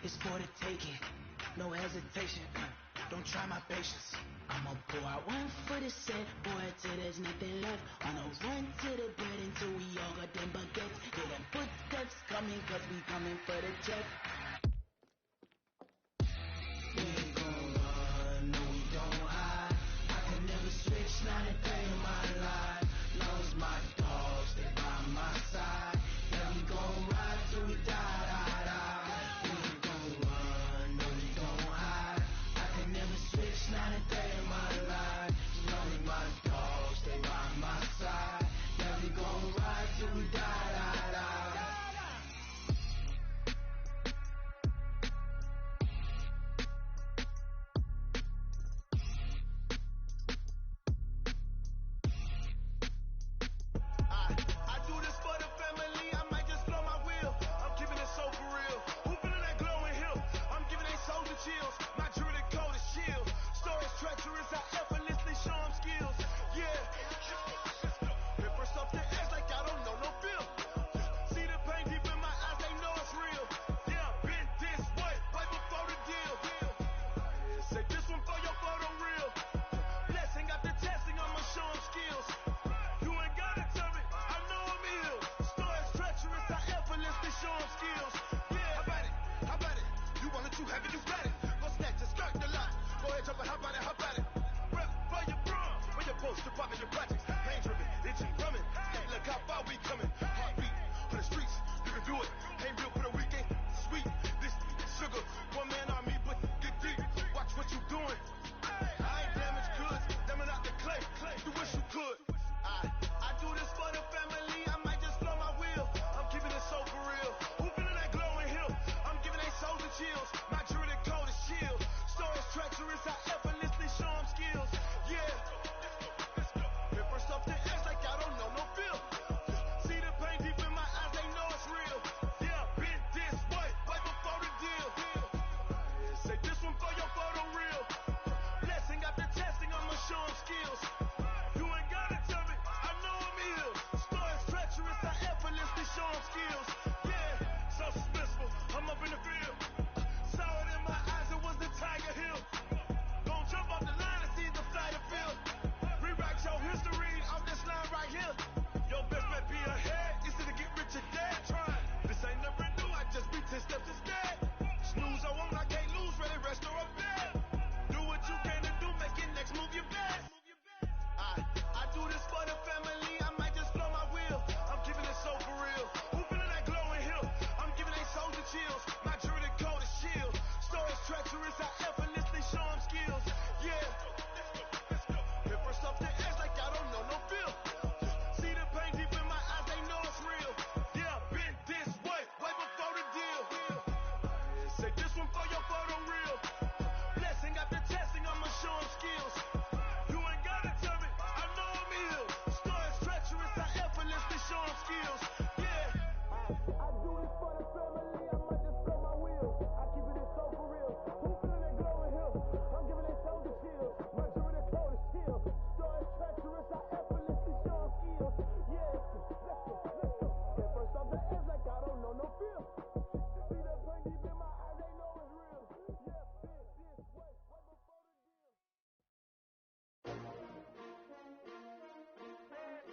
it's for the taking. No hesitation, don't try my patience. I'ma pour out one for the set, boy, till there's nothing left. On a run to the bread until we all got them baguettes. Hear them footsteps coming, cause we coming for the check. We ain't gon' run, no we don't hide. I can never switch, not a day in my life. Long as my dogs, they by my side. Yeah, we gon' ride till we die, die, die. We ain't gon' run, no we don't hide. I can never switch, not a day in my life. Long as my dogs, they by my side. Yeah, we gon' ride till we die, die, die.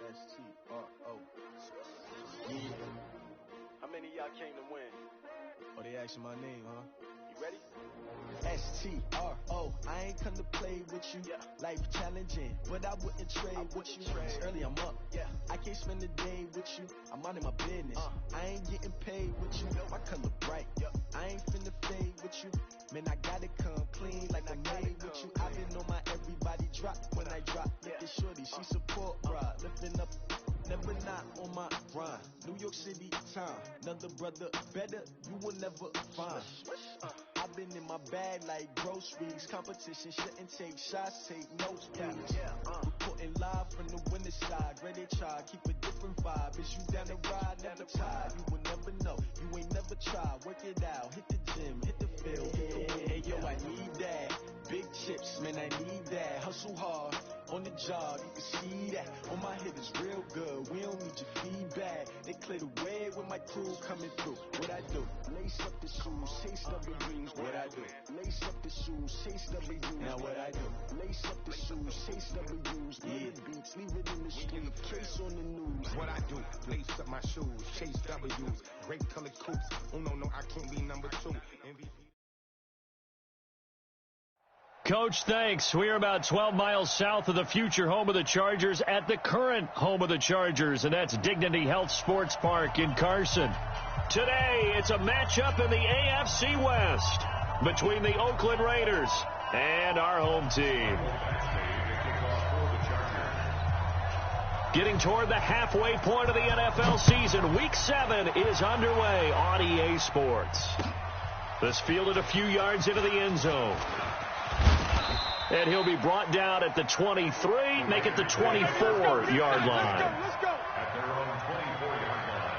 S-T-R-O. Yeah. How many of y'all came to win? Oh, they asking my name, huh? You ready? S-T-R-O. I ain't come to play with you. Yeah. Life challenging, but I wouldn't trade with you. It's early, I'm up. Yeah. I can't spend the day with you. I'm minding my business. I ain't getting paid with you. My color bright. Yep. I ain't finna fade with you. Man, I gotta come clean like I'm made with you. I've been on my everybody drop when I drop. Look at shorty, she support ride. Lifting up, never not on my grind. New York City time. Another brother better, you will never find. I've been in my bag like groceries. Competition shouldn't take shots, take notes, please. Reporting live from the winter side. Ready to try, keep a different vibe. Is you down the ride, never tired. You will never know, you ain't never tried. Work it out, hit the gym, hit the field. Hey yo, I need that big chips, man, I need that. Hustle hard, on the job, you can see that. On my head is real good, we don't need your feedback. They clear the way when my crew coming through. What I do? Lace up the shoes, chase W's. What I do? Lace up the shoes, chase W's. Now what I do? Lace up the shoes, chase W's. Get the beats, leave it in the street, case on the news. What I do? Lace up my shoes, chase W's. Great colored coats. Oh no, I can't be number 2. MVP. Coach, thanks. We are about 12 miles south of the future home of the Chargers at the current home of the Chargers, and that's Dignity Health Sports Park in Carson. Today, it's a matchup in the AFC West between the Oakland Raiders and our home team. Getting toward the halfway point of the NFL season, Week 7 is underway on EA Sports. This fielded a few yards into the end zone. And he'll be brought down at the 23, make it the 24-yard line. Let's go. At their own 24-yard line.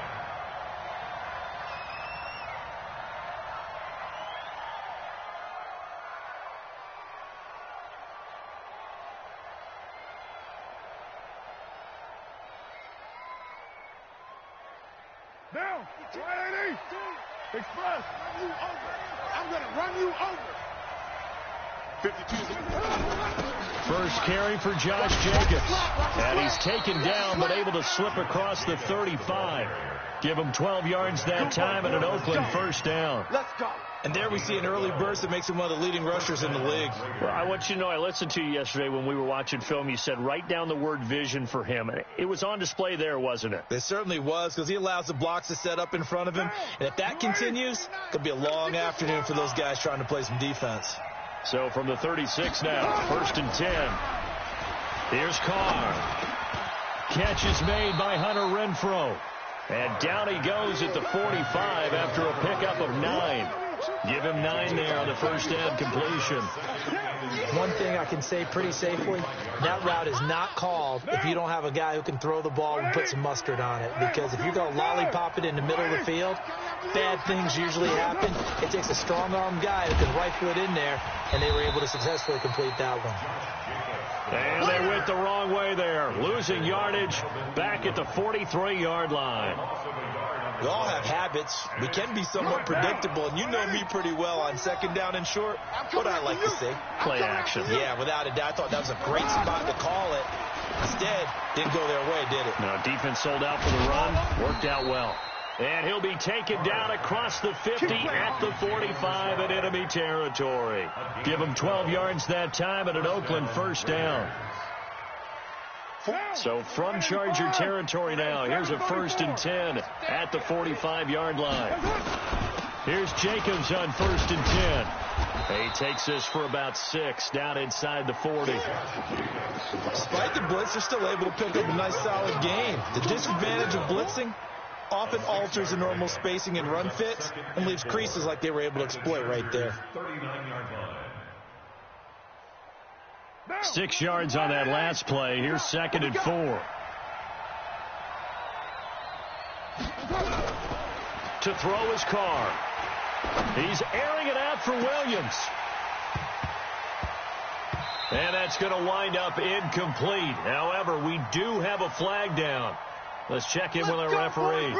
Down. 180. Express. Run you over. I'm going to run you over. 52. First carry for Josh Jacobs. And he's taken down but able to slip across the 35. Give him 12 yards that time and an Oakland first down. Let's go. And there we see an early burst that makes him one of the leading rushers in the league. Well, I want you to know, I listened to you yesterday when we were watching film. You said write down the word vision for him. It was on display there, wasn't it? It certainly was, because he allows the blocks to set up in front of him. And if that continues, it could be a long afternoon for those guys trying to play some defense. So from the 36 now, 1st and 10. Here's Carr. Catch is made by Hunter Renfrow. And down he goes at the 45 after a pickup of 9. Give him 9 there on the first down completion. One thing I can say pretty safely, that route is not called if you don't have a guy who can throw the ball and put some mustard on it. Because if you're going to lollipop it in the middle of the field, bad things usually happen. It takes a strong-arm guy who can rifle it in there, and they were able to successfully complete that one. And they went the wrong way there, losing yardage back at the 43-yard line. We all have habits. We can be somewhat predictable, and you know me pretty well on 2nd down and short. What I like to say. Play action. Yeah, without a doubt. I thought that was a great spot to call it. Instead, didn't go their way, did it? No, defense sold out for the run. Worked out well. And he'll be taken down across the 50 at the 45 in enemy territory. Give him 12 yards that time and an Oakland first down. So from Charger territory now, here's a 1st and 10 at the 45-yard line. Here's Jacobs on 1st and 10. He takes this for about 6 down inside the 40. Despite the blitz, they're still able to pick up a nice solid gain. The disadvantage of blitzing often alters the normal spacing and run fits and leaves creases like they were able to exploit right there. 39-yard line. 6 yards on that last play. Here's 2nd and 4. To throw his Carr. He's airing it out for Williams. And that's going to wind up incomplete. However, we do have a flag down. Let's check in with our referee.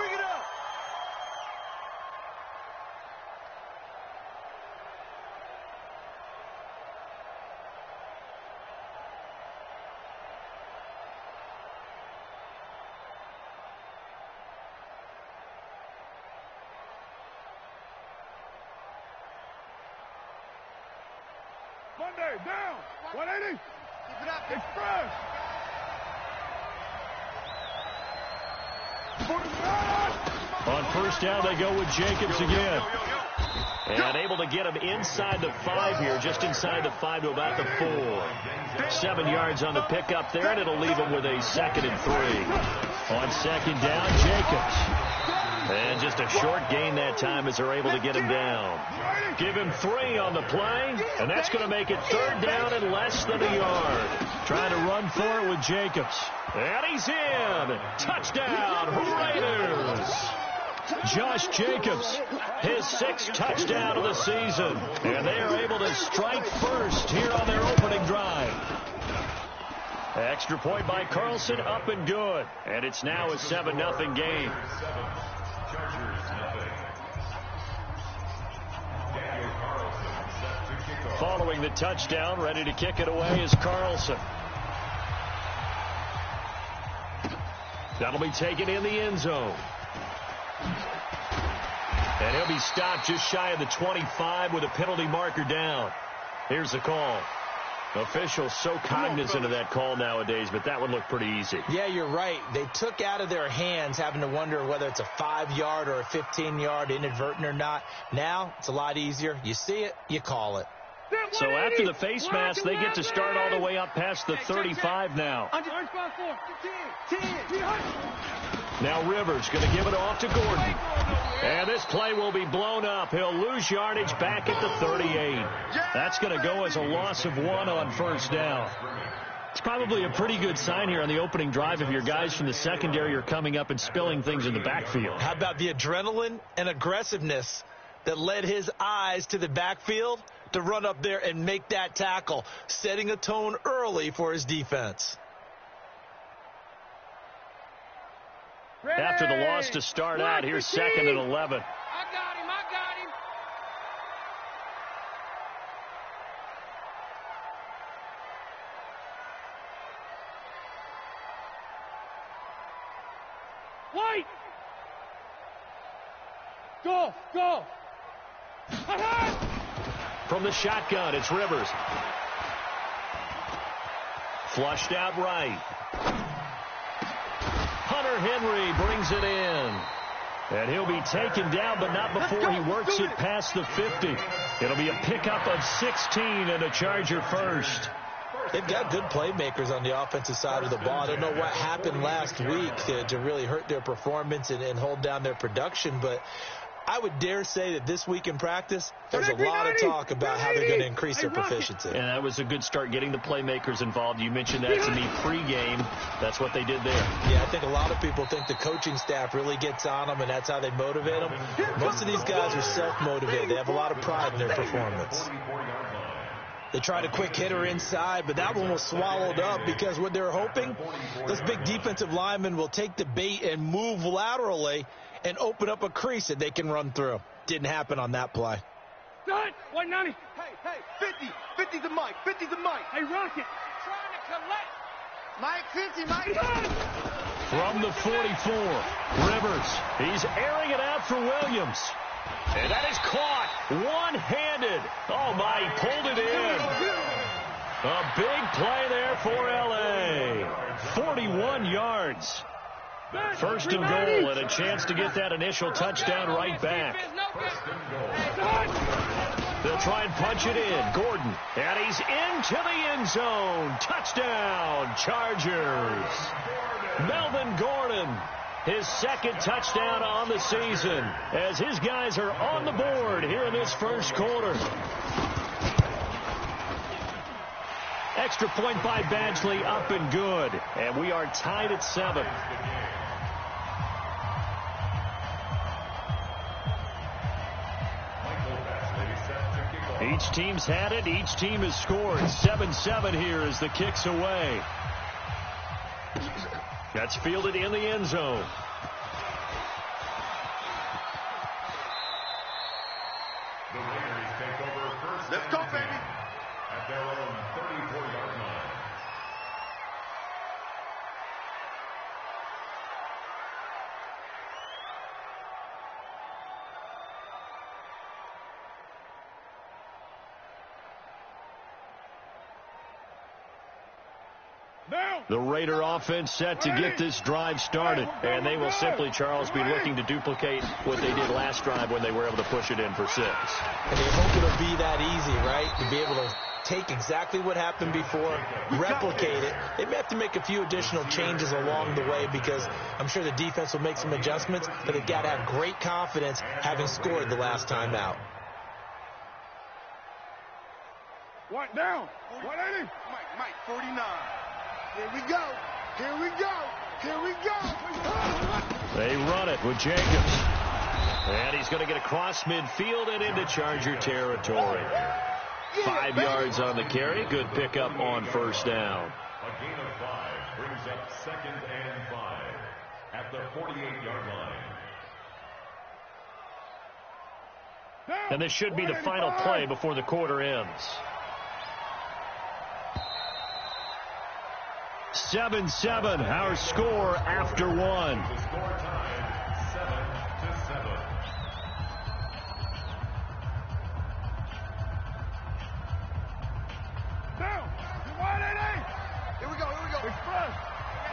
Monday, down. 180. Express. On first down, they go with Jacobs again. And able to get him inside the 5 here, just inside the 5 to about the 4. 7 yards on the pickup there, and it'll leave him with a 2nd and 3. On 2nd down, Jacobs. And just a short gain that time as they're able to get him down. Give him 3 on the play, and that's going to make it 3rd down and less than a yard. Trying to run for it with Jacobs. And he's in. Touchdown, Raiders. Josh Jacobs, his 6th touchdown of the season. And they are able to strike first here on their opening drive. Extra point by Carlson, up and good. And it's now a 7-0 game. Following the touchdown, ready to kick it away is Carlson. That'll be taken in the end zone. And he'll be stopped just shy of the 25 with a penalty marker down. Here's the call. Officials so cognizant of that call nowadays, but that would look pretty easy. Yeah, you're right. They took out of their hands having to wonder whether it's a 5-yard or a 15-yard inadvertent or not. Now, it's a lot easier. You see it, you call it. So after the face mask, they get to start all the way up past the 35 now. Now Rivers going to give it off to Gordon. And this play will be blown up. He'll lose yardage back at the 38. That's going to go as a loss of 1 on first down. It's probably a pretty good sign here on the opening drive if your guys from the secondary are coming up and spilling things in the backfield. How about the adrenaline and aggressiveness that led his eyes to the backfield to run up there and make that tackle, setting a tone early for his defense. After the loss to start out, here's 2nd and 11. I got him. White! Go! From the shotgun, it's Rivers. Flushed out right. Hunter Henry brings it in. And he'll be taken down, but not before he works it past the 50. It'll be a pickup of 16 and a Charger first. They've got good playmakers on the offensive side of the ball. I don't know what happened last week to really hurt their performance and hold down their production, but I would dare say that this week in practice, there's a lot of talk about how they're going to increase their proficiency. And that was a good start getting the playmakers involved. You mentioned that to me pregame. That's what they did there. Yeah, I think a lot of people think the coaching staff really gets on them, and that's how they motivate them. Most of these guys are self-motivated. They have a lot of pride in their performance. They tried a quick hitter inside, but that one was swallowed up because what they're hoping, those big defensive linemen will take the bait and move laterally and open up a crease that they can run through. Didn't happen on that play. Good. 190. Hey, 50. 50's a Mike. 50's a Mike. Hey, Rocket. Trying to collect. Mike, 50, Mike. From the 44, Rivers. He's airing it out for Williams. And that is caught one-handed. Oh, my, he pulled it in. A big play there for L.A. 41 yards. First and goal, and a chance to get that initial touchdown right back. They'll try and punch it in. Gordon, and he's into the end zone. Touchdown, Chargers. Melvin Gordon, his 2nd touchdown on the season, as his guys are on the board here in this first quarter. Extra point by Badgley, up and good. And we are tied at 7. Each team's had it. Each team has scored. 7-7 here as the kick's away. That's fielded in the end zone. The Raiders take over first. Let's go, baby. At their own 34-yard line. The Raider offense set to get this drive started, and they will simply, Charles, be looking to duplicate what they did last drive when they were able to push it in for 6. And they hope it'll be that easy, right, to be able to take exactly what happened before, replicate it. They may have to make a few additional changes along the way because I'm sure the defense will make some adjustments, but they've got to have great confidence having scored the last time out. One down. 180. Mike, 49. Here we go. Here we go. Here we go. They run it with Jacobs. And he's going to get across midfield and into Charger territory. 5 yards on the carry. Good pickup on first down. A gain of 5 brings up 2nd and 5 at the 48-yard line. And this should be the final play before the quarter ends. 7-7, our score after one. The score tied 7-7. Down. Wide 8. Here we go. Express.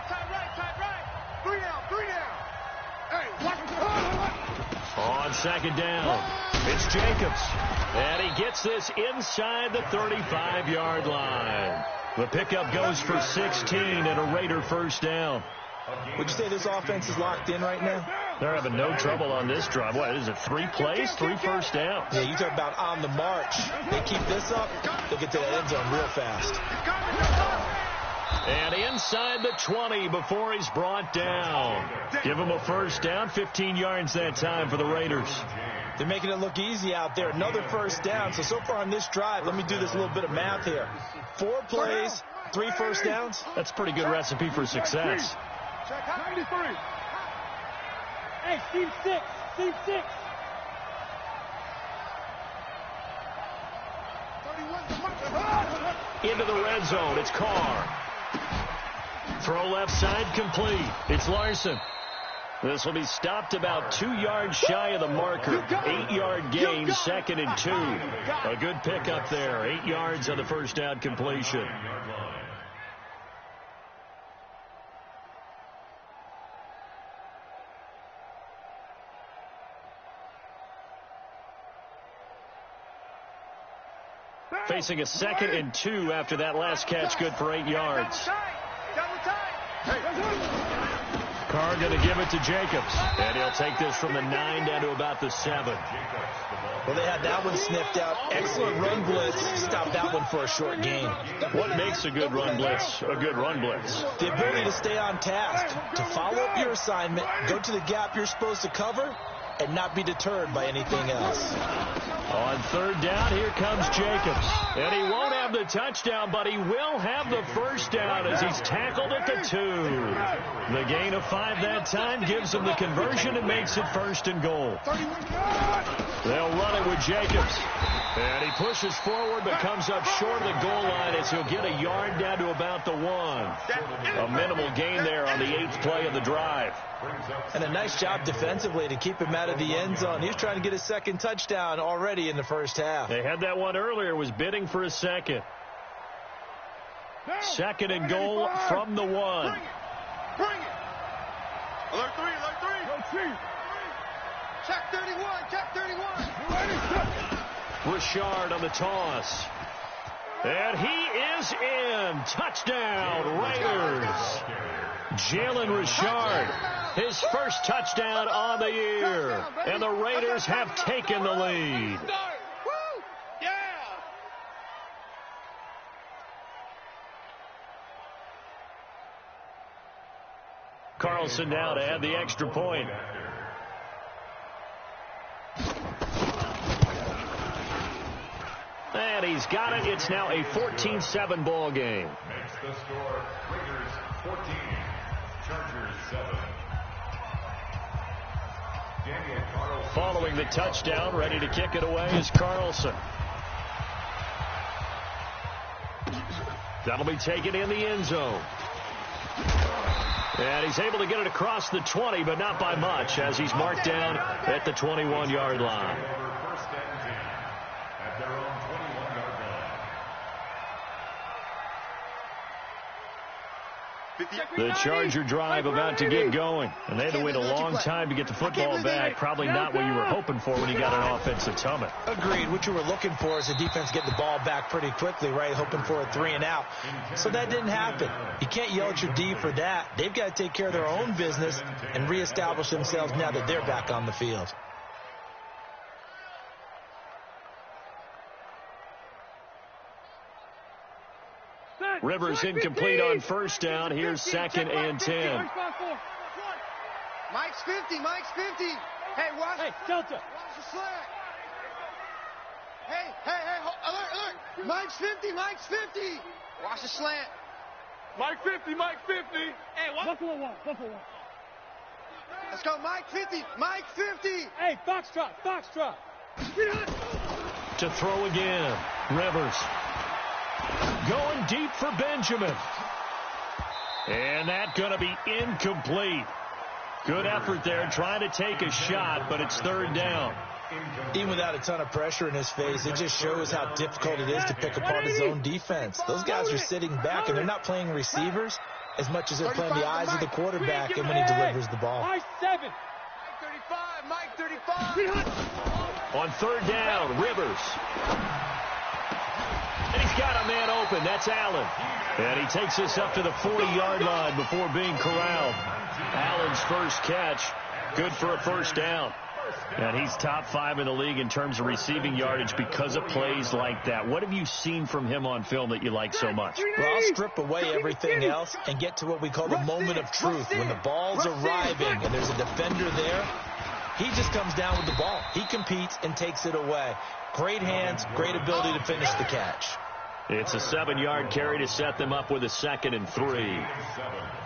Tight right. 3 down. Hey, watch it. On second down, it's Jacobs. And he gets this inside the 35-yard line. The pickup goes for 16 and a Raider first down. Would you say this offense is locked in right now? They're having no trouble on this drive. What is it, 3 plays, 3 first downs? Yeah, you talk about on the march. They keep this up, they'll get to that end zone real fast. And inside the 20 before he's brought down. Give him a first down, 15 yards that time for the Raiders. They're making it look easy out there. Another first down. So far on this drive, let me do this little bit of math here. 4 plays, 3 first downs. That's a pretty good recipe for success. 93. Hey, Steve 6. Into the red zone, it's Carr. Throw left side complete. It's Larson. This will be stopped about 2 yards shy of the marker. 8-yard gain, 2nd and 2. A good pickup there. 8 yards on the first down completion. Facing a 2nd and 2 after that last catch, good for 8 yards. Carr going to give it to Jacobs. And he'll take this from the 9 down to about the 7. Well, they had that one sniffed out. Excellent run blitz. Stop that one for a short gain. What makes a good run blitz a good run blitz? The ability to stay on task, to follow up your assignment, go to the gap you're supposed to cover, and not be deterred by anything else. On third down, here comes Jacobs. And he won't have the touchdown, but he will have the first down as he's tackled at the 2. The gain of 5 that time gives him the conversion and makes it 1st and goal. They'll run it with Jacobs. And he pushes forward but comes up short of the goal line as he'll get a yard down to about the 1. A minimal gain there on the 8th play of the drive. And a nice job defensively to keep him out of the end zone. He was trying to get his 2nd touchdown already in the first half. They had that one earlier, was bidding for a 2nd. 2nd and goal from the 1. Bring it. Alert 3. Check 31. Richard on the toss. And he is in. Touchdown, Raiders. Jalen Richard, his first touchdown on the year. And the Raiders have taken the lead. Carlson now to add the extra point. And he's got it. It's now a 14-7 ball game. Makes the score Raiders 14, Chargers 7. Daniel Carlson. Following the touchdown, ready to kick it away is Carlson. That'll be taken in the end zone. And he's able to get it across the 20, but not by much, as he's marked down at the 21-yard line. First and 10 at their own 21-yard line. The Charger drive about to get going. And they had to wait a long time to get the football back. Probably not what you were hoping for when you got an offensive summit. Agreed. What you were looking for is the defense getting the ball back pretty quickly, right? Hoping for a 3 and out. So that didn't happen. You can't yell at your D for that. They've got to take care of their own business and reestablish themselves now that they're back on the field. Rivers incomplete on first down. Here's 2nd and 10. Mike's 50. Hey, watch. Hey, Delta. Watch the slant. Hey, alert. Mike's 50, Mike's 50. Watch the slant. Mike 50, Mike 50. Hey, what? Buffalo 1. Let's go, Mike 50, Mike 50. Hey, Foxtrot. To throw again. Rivers. Going deep for Benjamin. And that's going to be incomplete. Good effort there, trying to take a shot, but it's third down. Even without a ton of pressure in his face, it just shows how difficult it is to pick apart his own defense. Those guys are sitting back, and they're not playing receivers as much as they're playing the eyes of the quarterback and when he delivers the ball. Mike 7. Mike 35. On third down, Rivers. And he's got a man open. That's Allen. And he takes us up to the 40-yard line before being corralled. Allen's first catch, good for a first down. And he's top 5 in the league in terms of receiving yardage because of plays like that. What have you seen from him on film that you like so much? Well, I'll strip away everything else and get to what we call the moment of truth. When the ball's arriving and there's a defender there, he just comes down with the ball. He competes and takes it away. Great hands, great ability to finish the catch. It's a 7-yard carry to set them up with a 2nd and 3.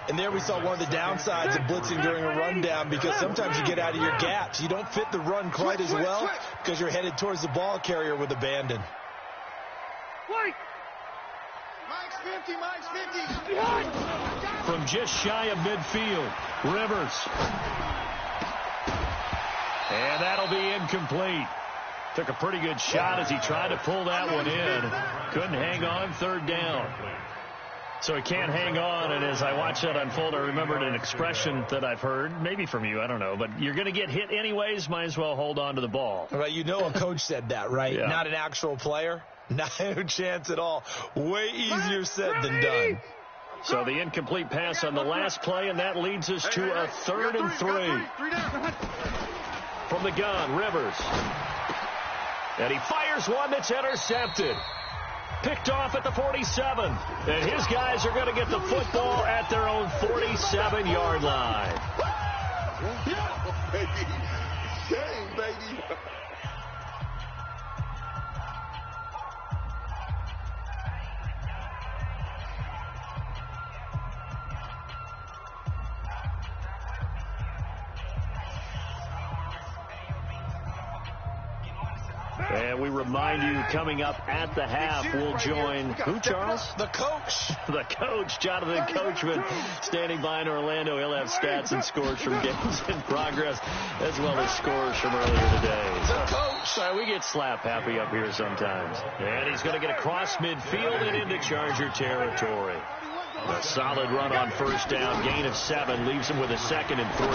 And there we saw one of the downsides of blitzing during a rundown, because sometimes you get out of your gaps. You don't fit the run quite as well because you're headed towards the ball carrier with abandon. Mike's 50, Mike's 50. From just shy of midfield, Rivers. And that'll be incomplete. Took a pretty good shot as he tried to pull that one in. Couldn't hang on, third down. So he can't hang on, and as I watch that unfold, I remembered an expression that I've heard, maybe from you, I don't know, but you're going to get hit anyways, might as well hold on to the ball. Well, you know a coach said that, right? Yeah. Not an actual player. Not a chance at all. Way easier said than done. So the incomplete pass on the last play, and that leads us to a 3rd and 3. From the gun, Rivers. And he fires one that's intercepted. Picked off at the 47. And his guys are going to get the football at their own 47-yard line. Yeah, baby. Dang, baby. And we remind you, coming up at the half, we'll join who, Charles? The coach. The coach, Jonathan Coachman, standing by in Orlando. He'll have stats and scores from games in progress, as well as scores from earlier today. The coach. Sorry, we get slap happy up here sometimes. And he's going to get across midfield and into Charger territory. A solid run on first down, gain of 7, leaves him with a 2nd and 3.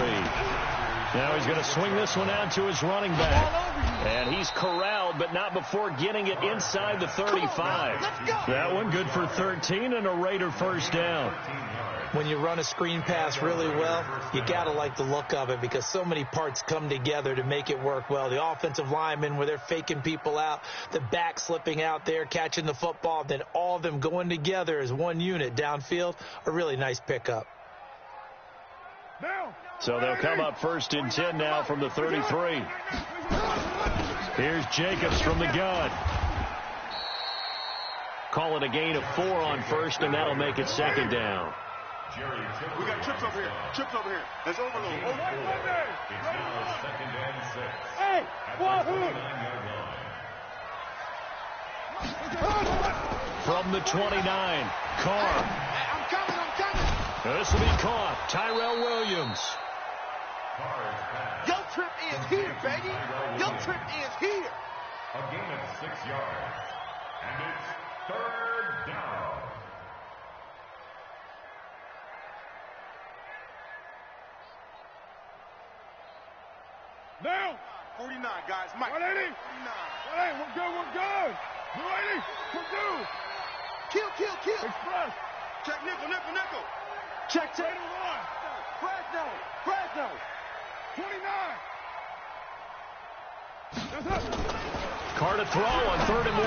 Now he's going to swing this one out to his running back. And he's corralled, but not before getting it inside the 35. That one good for 13 and a Raider first down. When you run a screen pass really well, you got to like the look of it because so many parts come together to make it work well. The offensive linemen, where they're faking people out, the back slipping out there, catching the football, then all of them going together as one unit downfield, a really nice pickup. So they'll come up 1st and 10 now from the 33. Here's Jacobs from the gun. Call it a gain of 4 on first, and that'll make it 2nd down. We got trips over here. Trips over here. Let's overload. It's now 2nd and 6. Hey, Wahoo! From the 29, Carr. I'm coming. This will be caught. Tyrell Williams. Your trip is here, baby. Your trip is here. A gain of 6 yards. And it's 3rd down. Now. 49, guys. Mike. 180. 49. Hey, we're good. 280. We're good. Kill. Express. Check nickel. Check 81. Fresno. 29. That's it. Carr to throw on 3rd and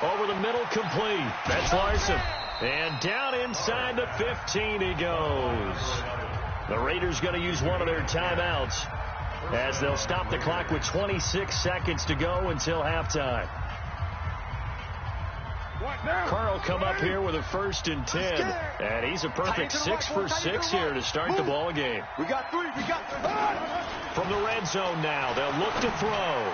1. Over the middle, complete. That's Larson. And down inside the 15 he goes. The Raiders going to use one of their timeouts. as they'll stop the clock with 26 seconds to go until halftime. Carl come up here with a 1st and 10, and he's a perfect 6 for 6 here to start the ball game. We got 3. From the red zone now, they'll look to throw.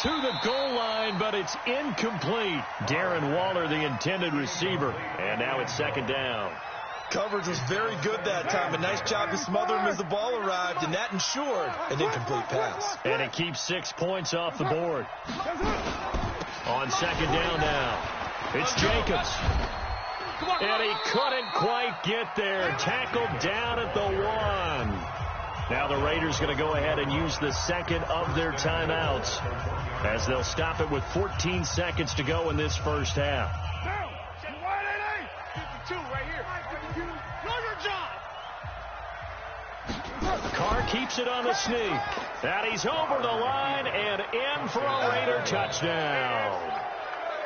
To the goal line, but it's incomplete. Darren Waller, the intended receiver, and now it's 2nd down. Coverage was very good that time. A nice job to smother him as the ball arrived, and that ensured an incomplete pass. And it keeps 6 points off the board. On 2nd down now, it's Jacobs. And he couldn't quite get there. Tackled down at the 1. Now the Raiders going to go ahead and use the 2nd of their timeouts as they'll stop it with 14 seconds to go in this first half. 52 right here. Know your job. Carr keeps it on the sneak. And he's over the line and in for a Raider touchdown.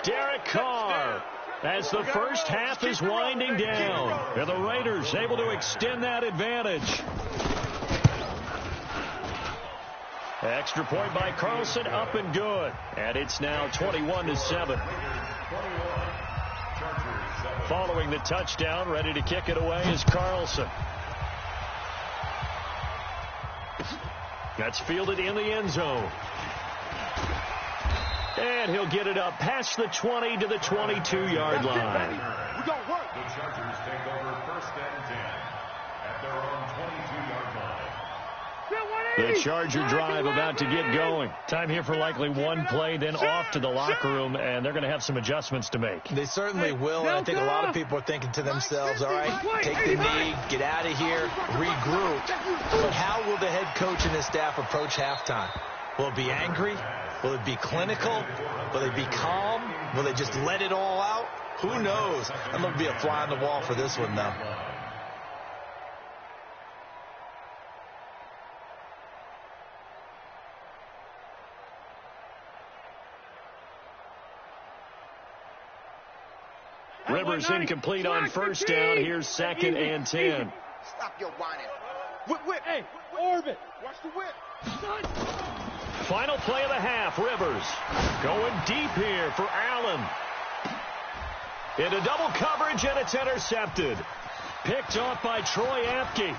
Derek Carr, as the first half is winding down. And the Raiders able to extend that advantage. Extra point by Carlson, up and good. And it's now 21-7. Following the touchdown, ready to kick it away is Carlson. That's fielded in the end zone. And he'll get it up past the 20 to the 22-yard line. The Chargers take over 1st and 10 at their own 22-yard line. The Charger drive about to get going. Time here for likely one play, then off to the locker room, and they're going to have some adjustments to make. They certainly will, and I think a lot of people are thinking to themselves, all right, take the knee, get out of here, regroup. But how will the head coach and his staff approach halftime? Will it be angry? Will it be clinical? Will they be calm? Will they just let it all out? Who knows? I'm going to be a fly on the wall for this one, though. Rivers incomplete on 1st down. Here's 2nd and 10. Stop your whining. Whip. Hey, orbit. Watch the whip. Final play of the half. Rivers going deep here for Allen. Into double coverage, and it's intercepted. Picked off by Troy Apke.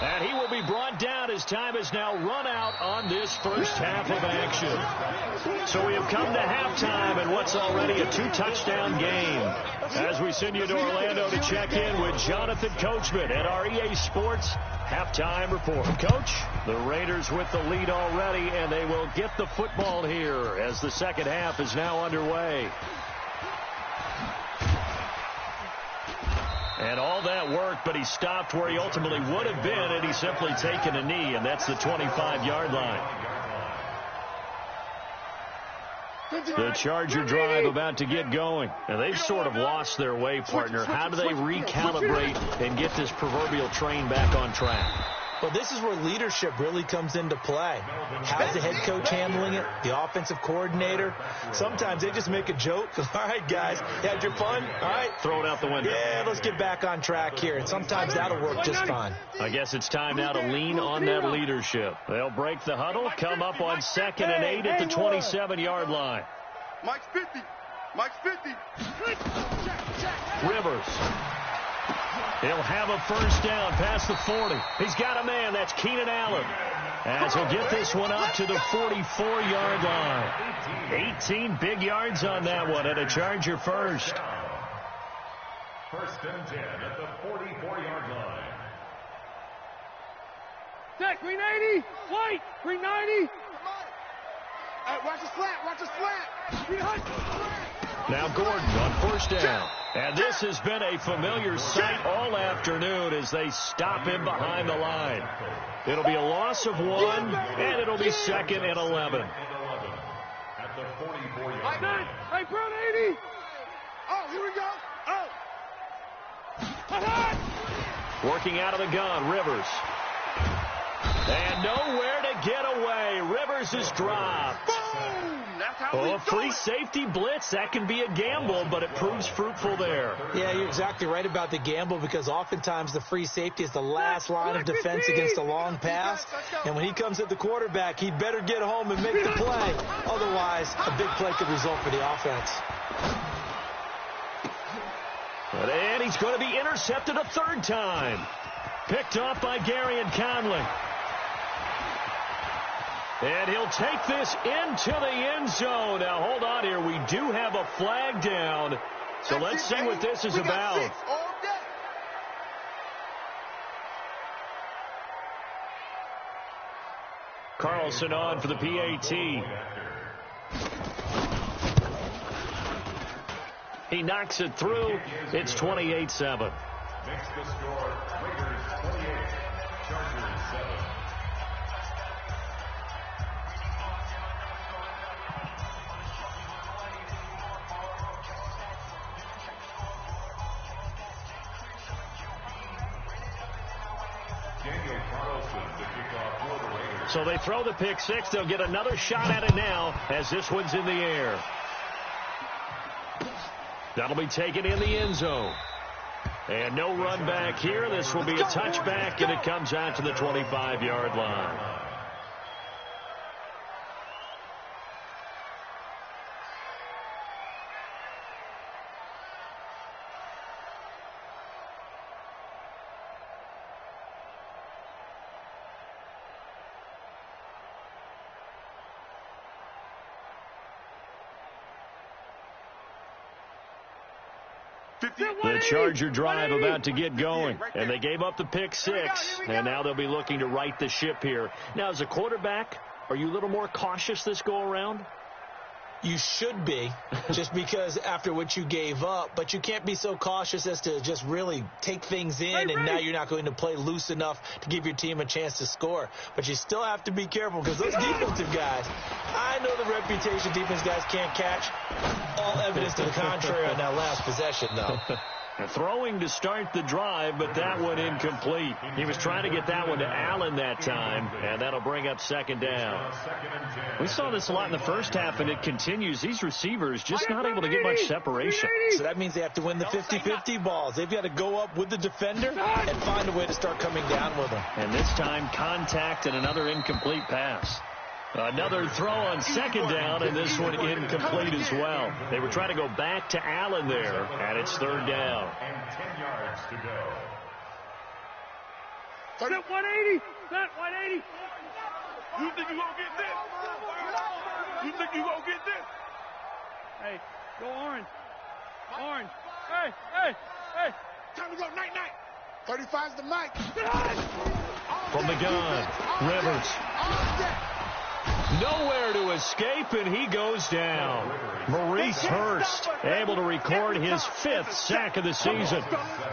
And he will be brought down as time has now run out on this first half of action. So we have come to halftime in what's already a 2-touchdown game. As we send you to Orlando to check in with Jonathan Coachman at our EA Sports halftime report. Coach, the Raiders with the lead already, and they will get the football here as the 2nd half is now underway. And all that work, but he stopped where he ultimately would have been had he simply taken a knee, and that's the 25-yard line. The Charger drive about to get going. And they've sort of lost their way, partner. How do they recalibrate and get this proverbial train back on track? Well, this is where leadership really comes into play. How's the head coach handling it? The offensive coordinator? Sometimes they just make a joke. All right, guys, you had your fun? All right. Throw it out the window. Yeah, let's get back on track here. And sometimes that'll work just fine. I guess it's time now to lean on that leadership. They'll break the huddle, come up on 2nd and 8 at the 27-yard line. Mike's 50. Mike's 50. Rivers. He'll have a 1st down past the 40. He's got a man. That's Keenan Allen. As he'll get this one up to the 44-yard line. 18 big yards on that one, and a Charger first. 1st and 10 at the 44-yard line. Deck, 390. White, 390. Watch the slant. Watch the slant. Now Gordon on 1st down. And this has been a familiar sight all afternoon as they stop him behind the line. It'll be a loss of 1, and it'll be 2nd and 11. At the 44-yard line. Hey, Brown 80. Oh, here we go. Oh. Working out of the gun, Rivers. And nowhere to get away. Rivers is dropped. Boom! That's Oh, a free safety blitz. That can be a gamble, but it proves fruitful there. Yeah, you're exactly right about the gamble because oftentimes the free safety is the last line of defense against a long pass. And when he comes at the quarterback, he'd better get home and make the play. Otherwise, a big play could result for the offense. And he's going to be intercepted a third time. Picked off by Gary and Conley. And he'll take this into the end zone. Now, hold on here. We do have a flag down. So let's see what this is about. Carlson on for the PAT. He knocks it through. It's 28-7. Makes the score Raiders 28, Chargers 7. So they throw the pick six. They'll get another shot at it now as this one's in the air. That'll be taken in the end zone. And no run back here. This will be a touchback, and it comes out to the 25-yard line. The Charger drive about to get going, and they gave up the pick six, and now they'll be looking to right the ship here. Now, as a quarterback, are you a little more cautious this go-around? You should be, just because after what you gave up, but you can't be so cautious as to just really take things in, and now you're not going to play loose enough to give your team a chance to score. But you still have to be careful because those defensive guys, I know the reputation defense guys can't catch. All evidence to the contrary on that last possession, though. Throwing to start the drive, but that one incomplete. He was trying to get that one to Allen that time, and that'll bring up second down. We saw this a lot in the first half, and it continues. These receivers just not able to get much separation. So that means they have to win the 50-50 balls. They've got to go up with the defender and find a way to start coming down with them. And this time, contact and another incomplete pass. Another throw on second down, and this one incomplete as well. They were trying to go back to Allen there, and it's third down. And 10 yards to go. Set 180. Set 180. You think you're going to get this? You think you're going to get this? Hey, go orange. Orange. Hey, hey, hey. Time to go night-night. 35's the mic. From the gun, Rivers. Nowhere to escape, and he goes down. Maurice Hurst able to record his 5th sack of the season.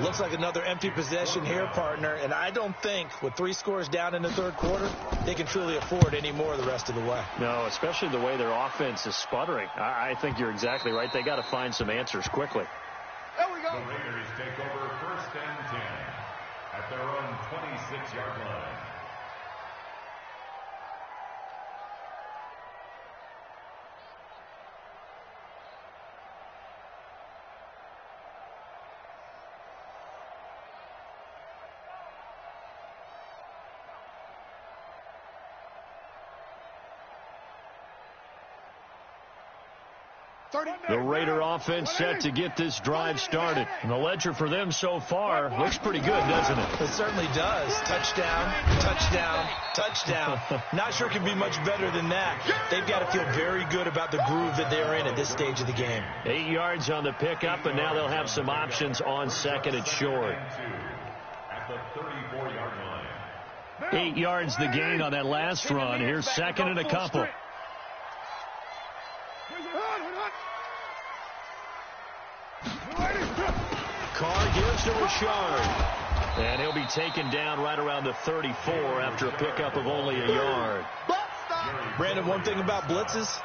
Looks like another empty possession here, partner, and I don't think with 3 scores down in the third quarter, they can truly afford any more the rest of the way. No, especially the way their offense is sputtering. I think you're exactly right. They got to find some answers quickly. There we go. The Raiders take over 1st and 10 at their own 26-yard line. The Raider offense set to get this drive started. And the ledger for them so far looks pretty good, doesn't it? It certainly does. Touchdown, touchdown, touchdown. Not sure it can be much better than that. They've got to feel very good about the groove that they're in at this stage of the game. 8 yards on the pickup, and now they'll have some options on second and short. At the 34-yard line. 8 yards the gain on that last run. Here's second and a couple. Carr gives to Richard. And he'll be taken down right around the 34 after a pickup of only a yard. Brandon, one thing about blitzes,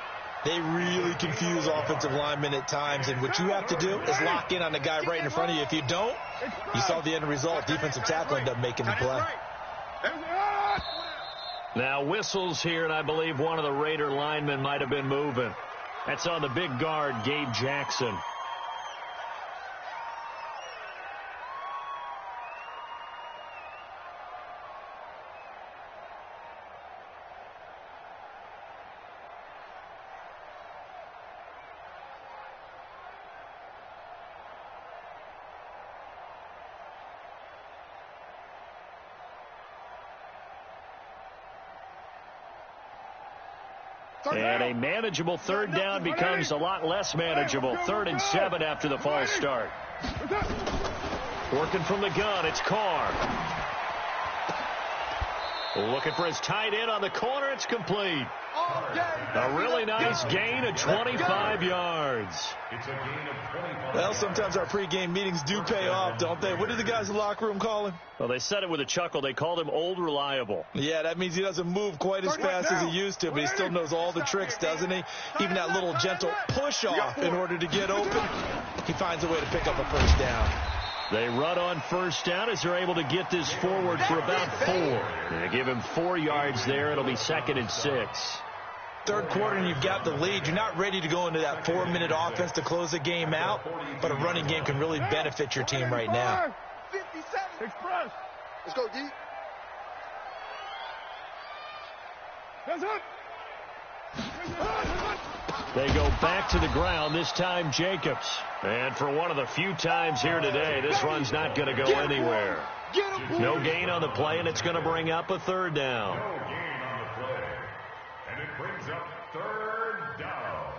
they really confuse offensive linemen at times. And what you have to do is lock in on the guy right in front of you. If you don't, you saw the end result. Defensive tackle ended up making the play. Now whistles here, and I believe one of the Raider linemen might have been moving. That's on the big guard, Gabe Jackson. And a manageable third down becomes a lot less manageable. 3rd and 7 after the false start. Working from the gun, it's Carr. Looking for his tight end on the corner. It's complete. A really nice gain of 25 yards. Well, sometimes our pregame meetings do pay off, don't they? What did the guys in the locker room call him? Well, they said it with a chuckle. They called him Old Reliable. Yeah, that means he doesn't move quite as fast as he used to, but he still knows all the tricks, doesn't he? Even that little gentle push-off in order to get open. He finds a way to pick up a first down. They run on first down as they're able to get this forward for about 4. They give him 4 yards there. It'll be 2nd and 6. Third quarter and you've got the lead. You're not ready to go into that 4-minute offense to close the game out, but a running game can really benefit your team right now. 57. Express. Let's go, D. Hands up. They go back to the ground, this time Jacobs. And for one of the few times here today, this run's not going to go anywhere. No gain on the play, and it's going to bring up a 3rd down. No gain on the play. And it brings up 3rd down.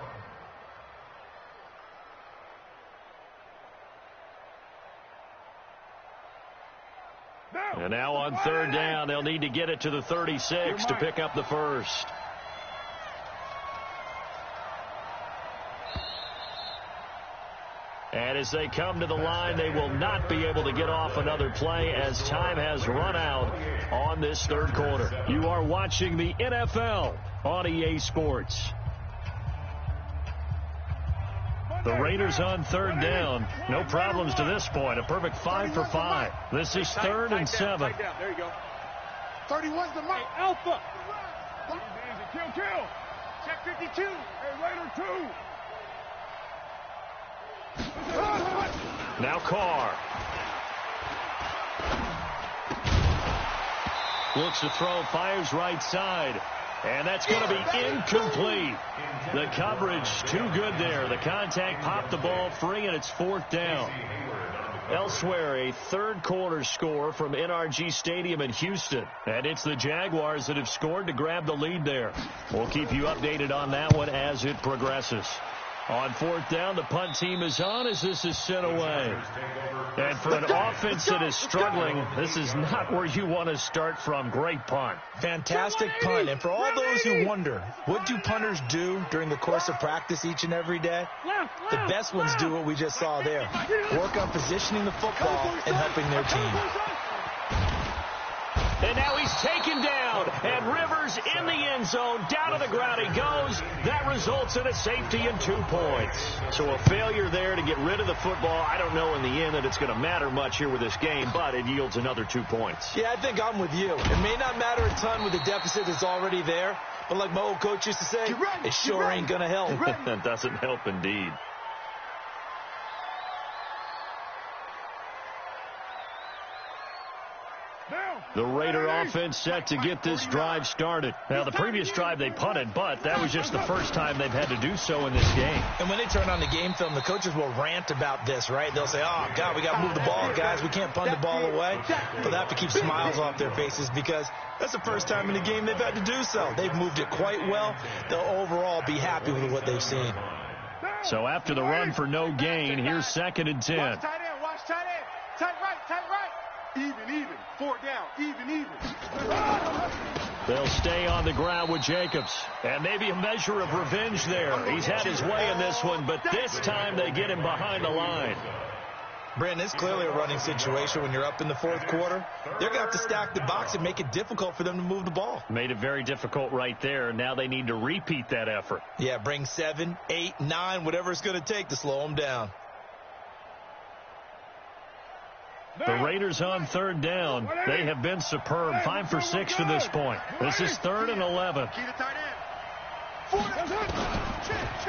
And now on 3rd down, they'll need to get it to the 36 to pick up the first. And as they come to the line, they will not be able to get off another play as time has run out on this 3rd quarter. You are watching the NFL on EA Sports. The Raiders on 3rd down. No problems to this point. A perfect 5 for 5. This is 3rd and 7. There you go. 31's the mark. Hey, Alpha. Kill. Check 52. Hey, Raider 2. Now Carr. Looks to throw, fires right side. And that's going to be incomplete. The coverage too good there. The contact popped the ball free, and it's 4th down. Elsewhere, a 3rd quarter score from NRG Stadium in Houston. And it's the Jaguars that have scored to grab the lead there. We'll keep you updated on that one as it progresses. On 4th down, the punt team is on as this is sent away. And for an offense that is struggling, this is not where you want to start from. Great punt. Fantastic punt. And for all those who wonder, what do punters do during the course of practice each and every day? The best ones do what we just saw there. Work on positioning the football and helping their team. And now he's taken down, and Rivers in the end zone, down to the ground he goes. That results in a safety and 2 points. So a failure there to get rid of the football. I don't know in the end that it's going to matter much here with this game, but it yields another 2 points. Yeah, I think I'm with you. It may not matter a ton with the deficit that's already there, but like my old coach used to say, it sure ain't going to help. That doesn't help indeed. The Raider offense set to get this drive started. Now, the previous drive they punted, but that was just the first time they've had to do so in this game. And when they turn on the game film, the coaches will rant about this, right? They'll say, oh, God, we got to move the ball, guys. We can't punt the ball away. But they have to keep smiles off their faces because that's the first time in the game they've had to do so. They've moved it quite well. They'll overall be happy with what they've seen. So after the run for no gain, here's 2nd and 10. Watch tight end. Watch tight end. Tight right. Even. 4 down. Even. They'll stay on the ground with Jacobs. And maybe a measure of revenge there. He's had his way in this one, but this time they get him behind the line. Brandon, it's clearly a running situation when you're up in the 4th quarter. They're going to have to stack the box and make it difficult for them to move the ball. Made it very difficult right there. Now they need to repeat that effort. Yeah, bring 7, 8, 9, whatever it's going to take to slow them down. The Raiders on 3rd down. They have been superb. 5 for 6 to this point. This is 3rd and 11. Key to tight end.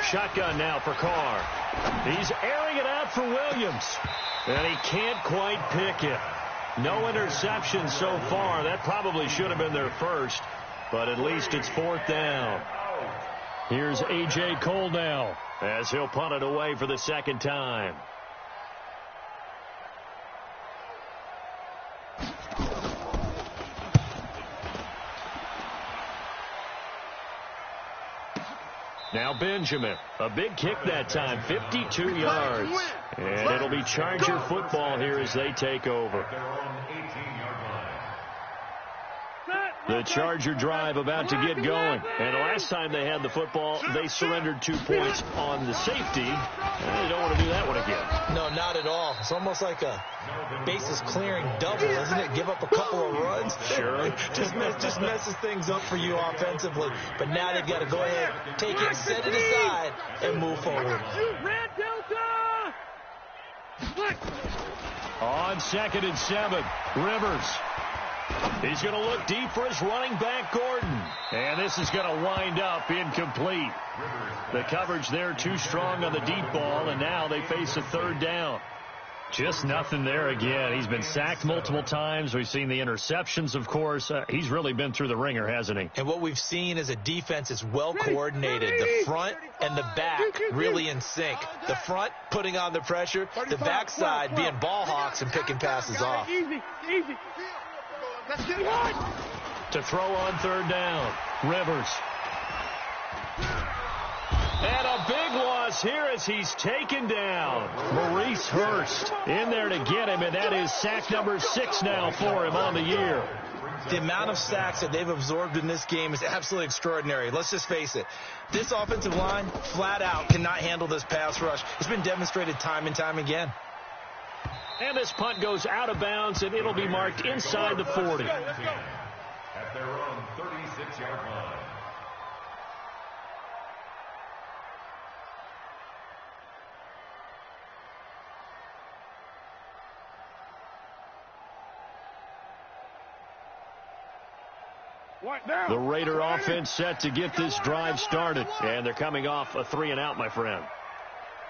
Shotgun now for Carr. He's airing it out for Williams. And he can't quite pick it. No interceptions so far. That probably should have been their first. But at least it's 4th down. Here's A.J. Cole now as he'll punt it away for the second time. Now Benjamin, a big kick that time, 52 yards. And it'll be Charger football here as they take over. The Charger drive about to get going. And the last time they had the football, they surrendered 2 points on the safety. And they don't want to do that one again. No, not at all. It's almost like a bases clearing double, isn't it? Give up a couple of runs. Sure. just messes things up for you offensively. But now they've got to go ahead, take it, set it aside, and move forward. Red Delta! On 2nd and 7, Rivers. He's going to look deep for his running back, Gordon. And this is going to wind up incomplete. The coverage there too strong on the deep ball, and now they face a 3rd down. Just nothing there again. He's been sacked multiple times. We've seen the interceptions, of course. He's really been through the ringer, hasn't he? And what we've seen is a defense is well coordinated. The front and the back really in sync. The front putting on the pressure, the backside being ball hawks and picking passes off. Easy. Let's get one. To throw on 3rd down, Rivers. And a big loss here as he's taken down. Maurice Hurst in there to get him, and that is sack number 6 now for him on the year. The amount of sacks that they've absorbed in this game is absolutely extraordinary. Let's just face it. This offensive line, flat out, cannot handle this pass rush. It's been demonstrated time and time again. And this punt goes out of bounds, and it'll be marked inside the 40. At their own 36-yard line. The Raider offense set to get this drive started, and they're coming off a 3-and-out, my friend.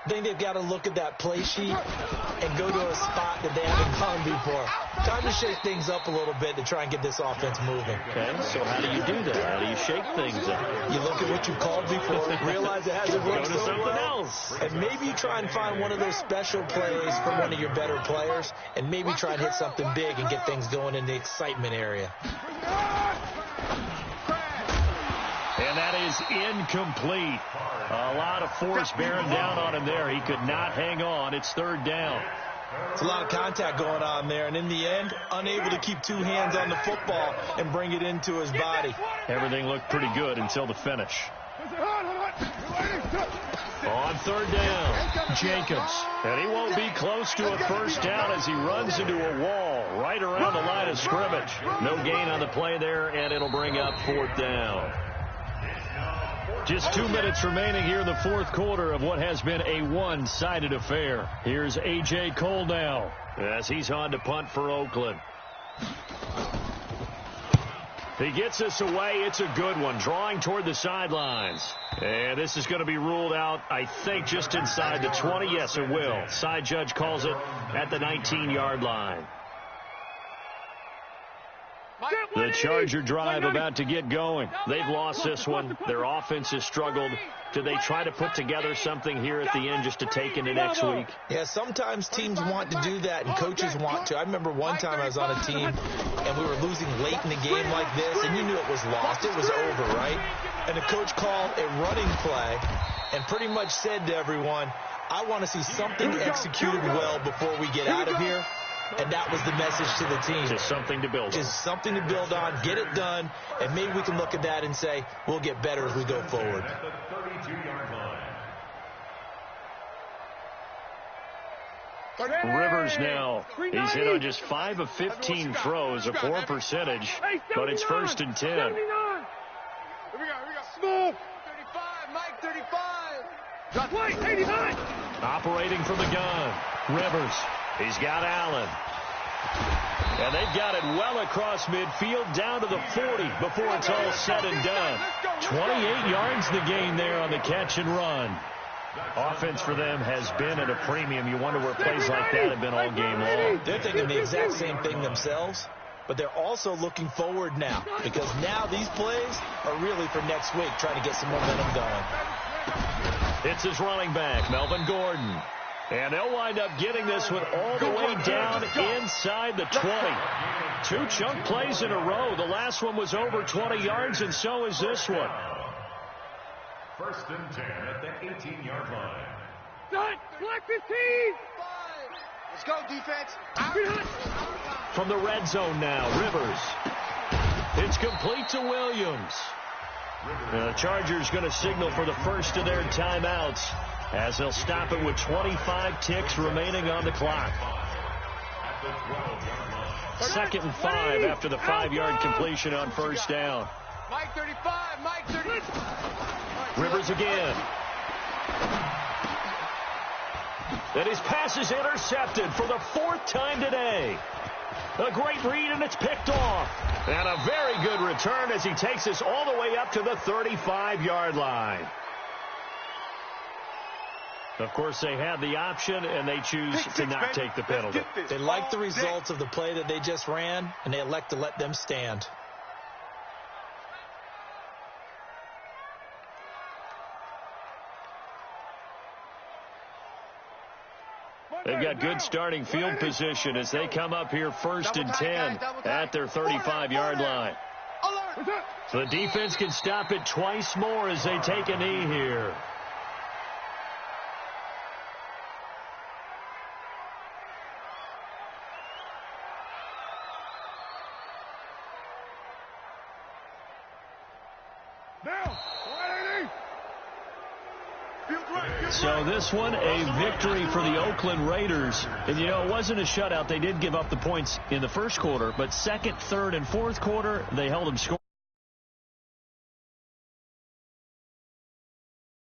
I think they've got to look at that play sheet and go to a spot that they haven't gone before. Time to shake things up a little bit to try and get this offense moving. Okay, so how do you do that? How do you shake things up? You look at what you called before, realize it hasn't worked Go to so something well, else. and maybe you try and find one of those special plays from one of your better players, and maybe try and hit something big and get things going in the excitement area. And that is incomplete. A lot of force bearing down on him there. He could not hang on. It's 3rd down. It's a lot of contact going on there, and in the end, unable to keep 2 hands on the football and bring it into his body. Everything looked pretty good until the finish. On 3rd down, Jacobs. And he won't be close to a 1st down as he runs into a wall right around the line of scrimmage. No gain on the play there, and it'll bring up 4th down. Just 2 minutes remaining here in the 4th quarter of what has been a one-sided affair. Here's A.J. Cole now as he's on to punt for Oakland. He gets this away. It's a good one, drawing toward the sidelines. And this is going to be ruled out, I think, just inside the 20. Yes, it will. Side judge calls it at the 19-yard line. The Charger drive about to get going. They've lost this one. Their offense has struggled. Do they try to put together something here at the end just to take into next week? Yeah, sometimes teams want to do that and coaches want to. I remember one time I was on a team and we were losing late in the game like this, and you knew it was lost. It was over, right? And the coach called a running play and pretty much said to everyone, I want to see something executed well before we get out of here. And that was the message to the team. Just something to build on. Just something to build on, get it done, and maybe we can look at that and say, we'll get better as we go forward. At the 32-yard line. Rivers now. He's hit on just 5 of 15 throws, a poor percentage, but it's 1st and 10. Here we go. Smooth. 35, Mike, 35. Wait, 89. Operating from the gun. Rivers. He's got Allen. And they've got it well across midfield down to the 40 before it's all said and done. 28 yards the gain there on the catch and run. Offense for them has been at a premium. You wonder where plays like that have been all game long. They're thinking the exact same thing themselves, but they're also looking forward now, because now these plays are really for next week, trying to get some momentum going. It's his running back, Melvin Gordon. And they'll wind up getting this one all the way down inside the 20. 2 chunk plays in a row. The last one was over 20 yards, and so is this one. 1st and 10 at the 18-yard line. Done. Select 15. Let's go, defense. From the red zone now, Rivers. It's complete to Williams. The Chargers going to signal for the first of their timeouts, as they'll stop it with 25 ticks remaining on the clock. 2nd and 5 after the 5-yard completion on first down. Mike 35, Mike 35. Rivers again. And his pass is intercepted for the 4th time today. A great read, and it's picked off. And a very good return as he takes us all the way up to the 35-yard line. Of course, they have the option, and they choose to not take the penalty. They like the results of the play that they just ran, and they elect to let them stand. They've got good starting field position as they come up here 1st and 10 at their 35-yard line. So the defense can stop it twice more as they take a knee here. So this one, a victory for the Oakland Raiders. And, you know, it wasn't a shutout. They did give up the points in the first quarter, but 2nd, 3rd, and 4th quarter, they held them scoreless.